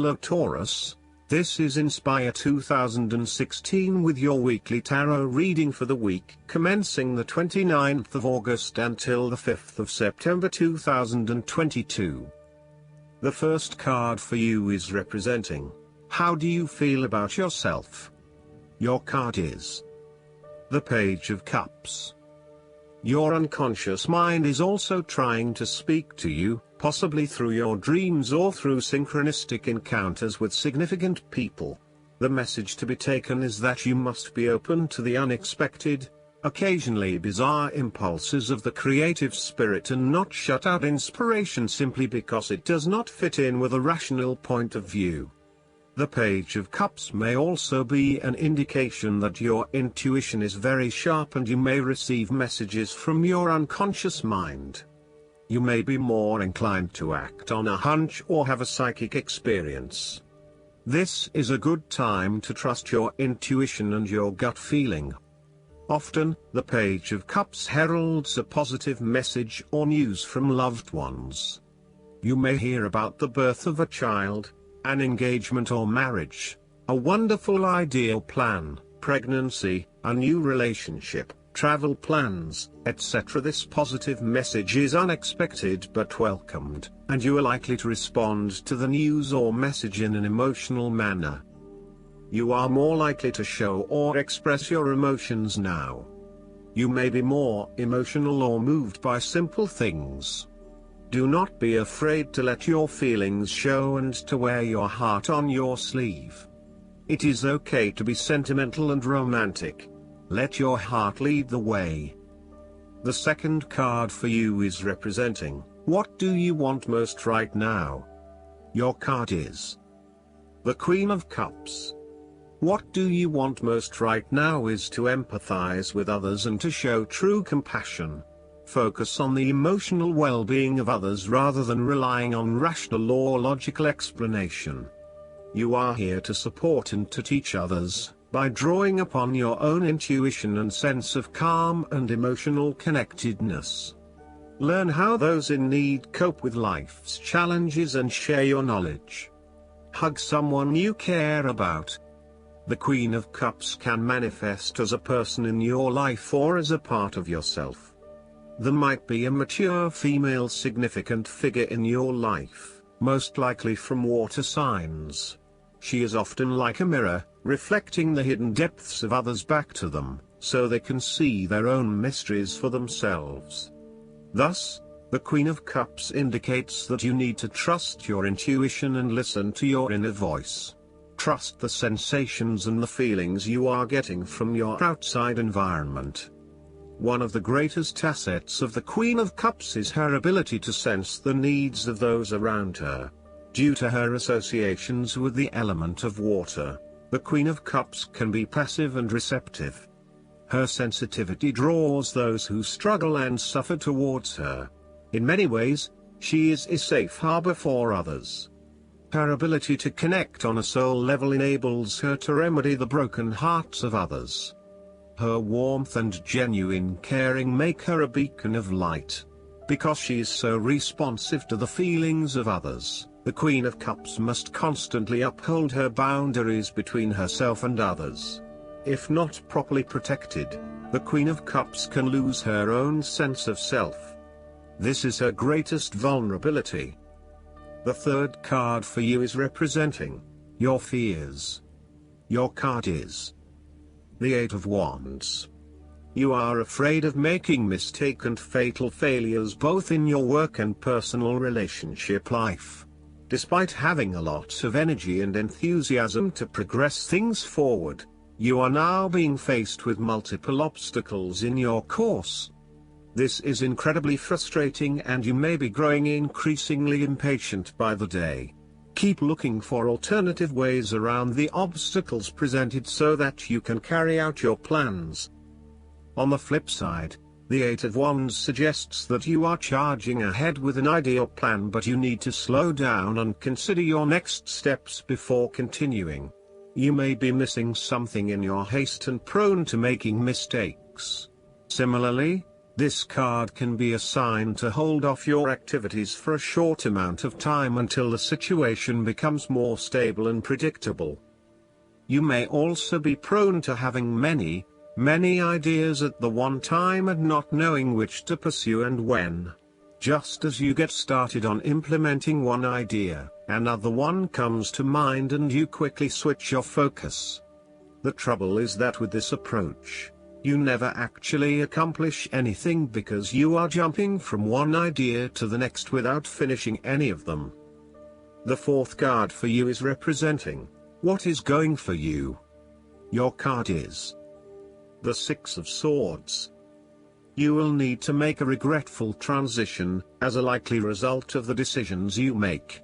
Hello Taurus, this is Inspire 2016 with your weekly tarot reading for the week commencing the 29th of August until the 5th of September 2022. The first card for you is representing, how do you feel about yourself? Your card is the Page of Cups. Your unconscious mind is also trying to speak to you, possibly through your dreams or through synchronistic encounters with significant people. The message to be taken is that you must be open to the unexpected, occasionally bizarre impulses of the creative spirit and not shut out inspiration simply because it does not fit in with a rational point of view. The Page of Cups may also be an indication that your intuition is very sharp and you may receive messages from your unconscious mind. You may be more inclined to act on a hunch or have a psychic experience. This is a good time to trust your intuition and your gut feeling. Often, the Page of Cups heralds a positive message or news from loved ones. You may hear about the birth of a child, an engagement or marriage, a wonderful ideal plan, pregnancy, a new relationship, travel plans, etc. This positive message is unexpected but welcomed, and you are likely to respond to the news or message in an emotional manner. You are more likely to show or express your emotions now. You may be more emotional or moved by simple things. Do not be afraid to let your feelings show and to wear your heart on your sleeve. It is okay to be sentimental and romantic. Let your heart lead the way. The second card for you is representing, what do you want most right now? Your card is the Queen of Cups. What do you want most right now is to empathize with others and to show true compassion. Focus on the emotional well-being of others rather than relying on rational or logical explanation. You are here to support and to teach others, by drawing upon your own intuition and sense of calm and emotional connectedness. Learn how those in need cope with life's challenges and share your knowledge. Hug someone you care about. The Queen of Cups can manifest as a person in your life or as a part of yourself. There might be a mature female significant figure in your life, most likely from water signs. She is often like a mirror, reflecting the hidden depths of others back to them, so they can see their own mysteries for themselves. Thus, the Queen of Cups indicates that you need to trust your intuition and listen to your inner voice. Trust the sensations and the feelings you are getting from your outside environment. One of the greatest assets of the Queen of Cups is her ability to sense the needs of those around her. Due to her associations with the element of water, the Queen of Cups can be passive and receptive. Her sensitivity draws those who struggle and suffer towards her. In many ways, she is a safe harbor for others. Her ability to connect on a soul level enables her to remedy the broken hearts of others. Her warmth and genuine caring make her a beacon of light. Because she is so responsive to the feelings of others, the Queen of Cups must constantly uphold her boundaries between herself and others. If not properly protected, the Queen of Cups can lose her own sense of self. This is her greatest vulnerability. The third card for you is representing your fears. Your card is the Eight of Wands. You are afraid of making mistake and fatal failures both in your work and personal relationship life. Despite having a lot of energy and enthusiasm to progress things forward, you are now being faced with multiple obstacles in your course. This is incredibly frustrating and you may be growing increasingly impatient by the day. Keep looking for alternative ways around the obstacles presented so that you can carry out your plans. On the flip side, the Eight of Wands suggests that you are charging ahead with an ideal plan but you need to slow down and consider your next steps before continuing. You may be missing something in your haste and prone to making mistakes. Similarly, This card can be a sign to hold off your activities for a short amount of time until the situation becomes more stable and predictable. You may also be prone to having many ideas at the one time and not knowing which to pursue and when. Just as you get started on implementing one idea, another one comes to mind and you quickly switch your focus. The trouble is that with this approach, you never actually accomplish anything because you are jumping from one idea to the next without finishing any of them. The fourth card for you is representing what is going for you. Your card is the Six of Swords. You will need to make a regretful transition, as a likely result of the decisions you make.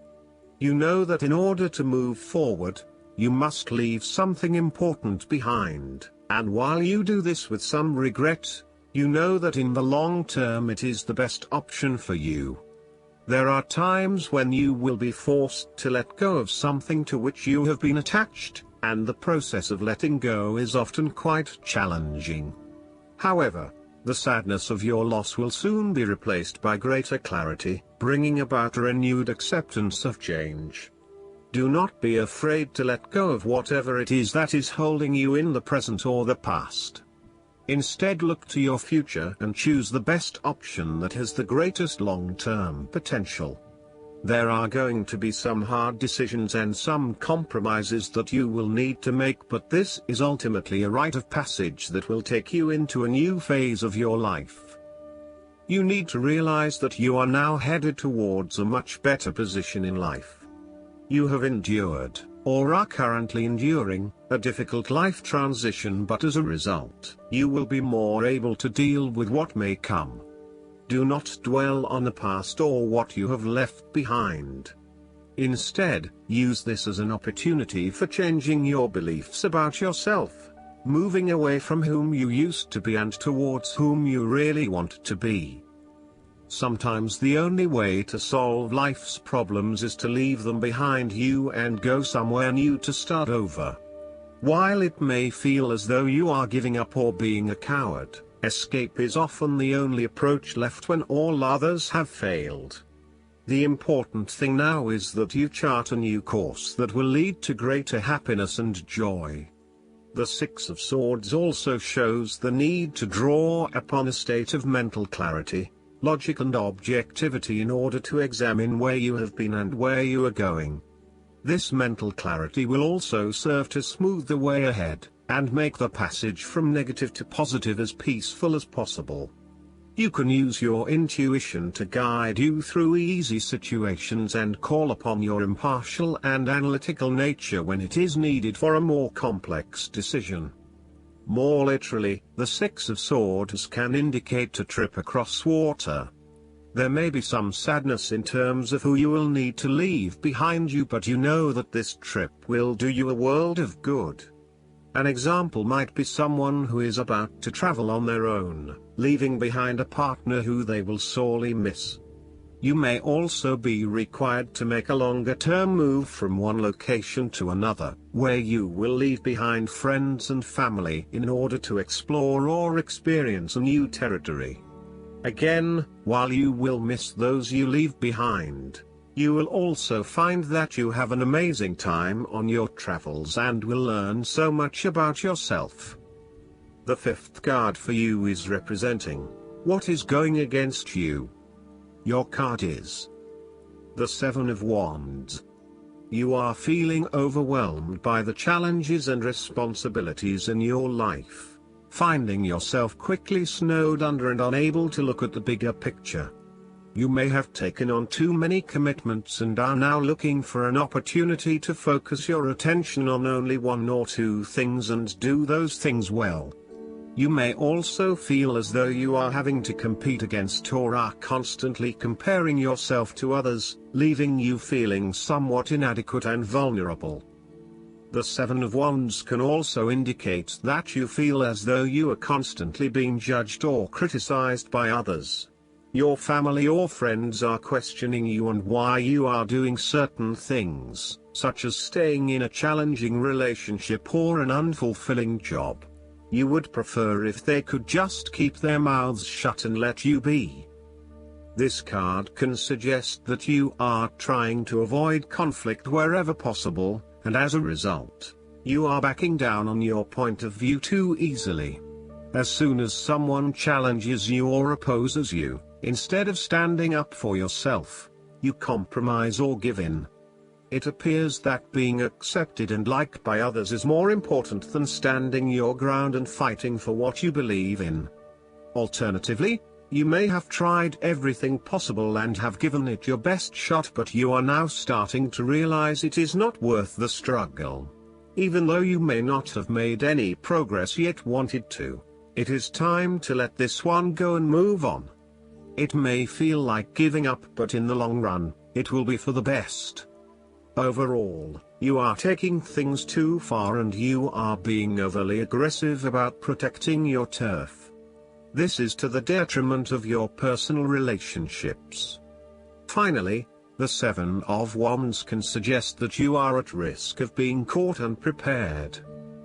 You know that in order to move forward, you must leave something important behind, and while you do this with some regret, you know that in the long term it is the best option for you. There are times when you will be forced to let go of something to which you have been attached, and the process of letting go is often quite challenging. However, the sadness of your loss will soon be replaced by greater clarity, bringing about a renewed acceptance of change. Do not be afraid to let go of whatever it is that is holding you in the present or the past. Instead, look to your future and choose the best option that has the greatest long-term potential. There are going to be some hard decisions and some compromises that you will need to make, but this is ultimately a rite of passage that will take you into a new phase of your life. You need to realize that you are now headed towards a much better position in life. You have endured, or are currently enduring, a difficult life transition, but as a result, you will be more able to deal with what may come. Do not dwell on the past or what you have left behind. Instead, use this as an opportunity for changing your beliefs about yourself, moving away from whom you used to be and towards whom you really want to be. Sometimes the only way to solve life's problems is to leave them behind you and go somewhere new to start over. While it may feel as though you are giving up or being a coward, escape is often the only approach left when all others have failed. The important thing now is that you chart a new course that will lead to greater happiness and joy. The Six of Swords also shows the need to draw upon a state of mental clarity, logic and objectivity in order to examine where you have been and where you are going. This mental clarity will also serve to smooth the way ahead, and make the passage from negative to positive as peaceful as possible. You can use your intuition to guide you through easy situations and call upon your impartial and analytical nature when it is needed for a more complex decision. More literally, the Six of Swords can indicate a trip across water. There may be some sadness in terms of who you will need to leave behind you, but you know that this trip will do you a world of good. An example might be someone who is about to travel on their own, leaving behind a partner who they will sorely miss. You may also be required to make a longer-term move from one location to another, where you will leave behind friends and family in order to explore or experience a new territory. Again, while you will miss those you leave behind, you will also find that you have an amazing time on your travels and will learn so much about yourself. The fifth card for you is representing what is going against you. Your card is the Seven of Wands. You are feeling overwhelmed by the challenges and responsibilities in your life, finding yourself quickly snowed under and unable to look at the bigger picture. You may have taken on too many commitments and are now looking for an opportunity to focus your attention on only one or two things and do those things well. You may also feel as though you are having to compete against or are constantly comparing yourself to others, leaving you feeling somewhat inadequate and vulnerable. The Seven of Wands can also indicate that you feel as though you are constantly being judged or criticized by others. Your family or friends are questioning you and why you are doing certain things, such as staying in a challenging relationship or an unfulfilling job. You would prefer if they could just keep their mouths shut and let you be. This card can suggest that you are trying to avoid conflict wherever possible, and as a result, you are backing down on your point of view too easily. As soon as someone challenges you or opposes you, instead of standing up for yourself, you compromise or give in. It appears that being accepted and liked by others is more important than standing your ground and fighting for what you believe in. Alternatively, you may have tried everything possible and have given it your best shot, but you are now starting to realize it is not worth the struggle. Even though you may not have made any progress yet wanted to, it is time to let this one go and move on. It may feel like giving up, but in the long run, it will be for the best. Overall, you are taking things too far and you are being overly aggressive about protecting your turf. This is to the detriment of your personal relationships. Finally, the Seven of Wands can suggest that you are at risk of being caught unprepared.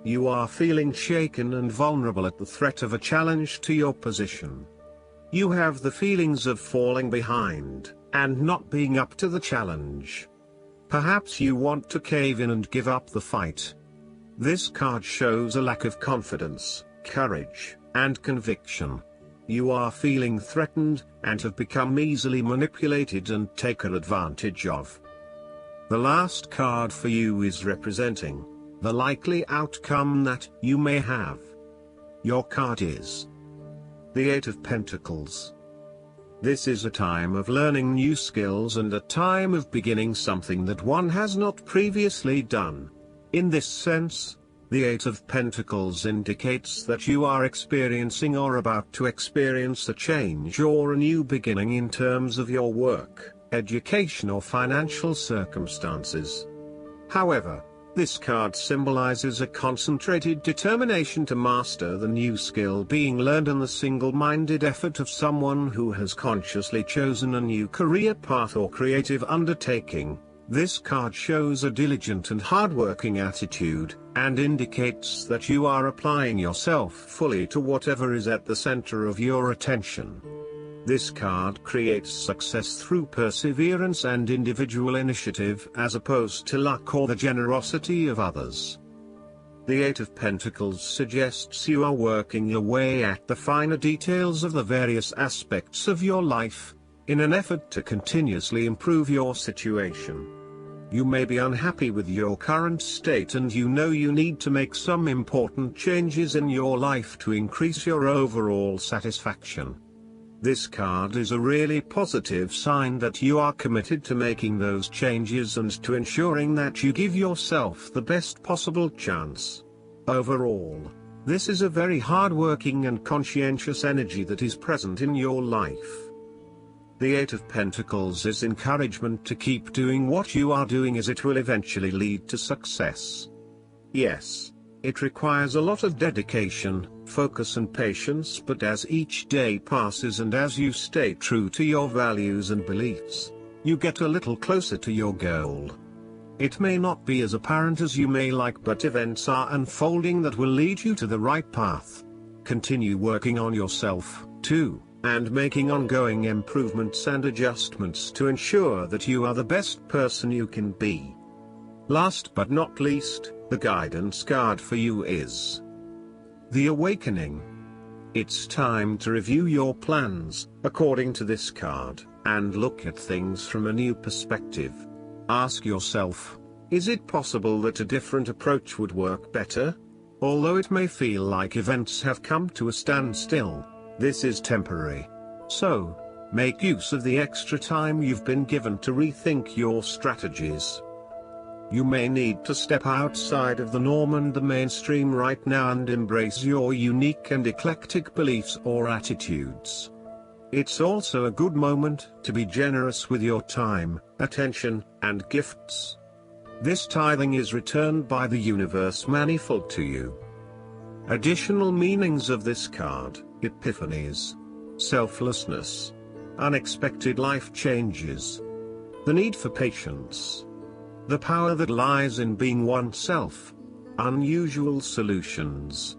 You are feeling shaken and vulnerable at the threat of a challenge to your position. You have the feelings of falling behind, and not being up to the challenge. Perhaps you want to cave in and give up the fight. This card shows a lack of confidence, courage, and conviction. You are feeling threatened, and have become easily manipulated and taken advantage of. The last card for you is representing the likely outcome that you may have. Your card is the Eight of Pentacles. This is a time of learning new skills and a time of beginning something that one has not previously done. In this sense, the Eight of Pentacles indicates that you are experiencing or about to experience a change or a new beginning in terms of your work, education or financial circumstances. However, this card symbolizes a concentrated determination to master the new skill being learned and the single-minded effort of someone who has consciously chosen a new career path or creative undertaking. This card shows a diligent and hardworking attitude, and indicates that you are applying yourself fully to whatever is at the center of your attention. This card creates success through perseverance and individual initiative as opposed to luck or the generosity of others. The Eight of Pentacles suggests you are working your way at the finer details of the various aspects of your life, in an effort to continuously improve your situation. You may be unhappy with your current state and you know you need to make some important changes in your life to increase your overall satisfaction. This card is a really positive sign that you are committed to making those changes and to ensuring that you give yourself the best possible chance. Overall, this is a very hard-working and conscientious energy that is present in your life. The Eight of Pentacles is encouragement to keep doing what you are doing, as it will eventually lead to success. Yes, it requires a lot of dedication, focus and patience, but as each day passes and as you stay true to your values and beliefs, you get a little closer to your goal. It may not be as apparent as you may like, but events are unfolding that will lead you to the right path. Continue working on yourself, too, and making ongoing improvements and adjustments to ensure that you are the best person you can be. Last but not least, the guidance card for you is the Awakening. It's time to review your plans, according to this card, and look at things from a new perspective. Ask yourself, is it possible that a different approach would work better? Although it may feel like events have come to a standstill, this is temporary. So, make use of the extra time you've been given to rethink your strategies. You may need to step outside of the norm and the mainstream right now and embrace your unique and eclectic beliefs or attitudes. It's also a good moment to be generous with your time, attention, and gifts. This tithing is returned by the universe manifold to you. Additional meanings of this card: epiphanies, selflessness, unexpected life changes, the need for patience, the power that lies in being oneself, unusual solutions.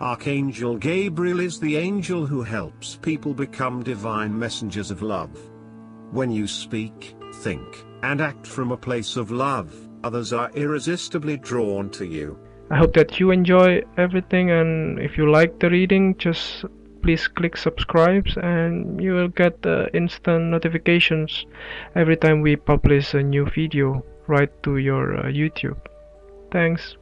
Archangel Gabriel is the angel who helps people become divine messengers of love. When you speak, think, and act from a place of love, others are irresistibly drawn to you. I hope that you enjoy everything, and if you like the reading, just please click subscribe and you will get instant notifications every time we publish a new video right to your YouTube. Thanks.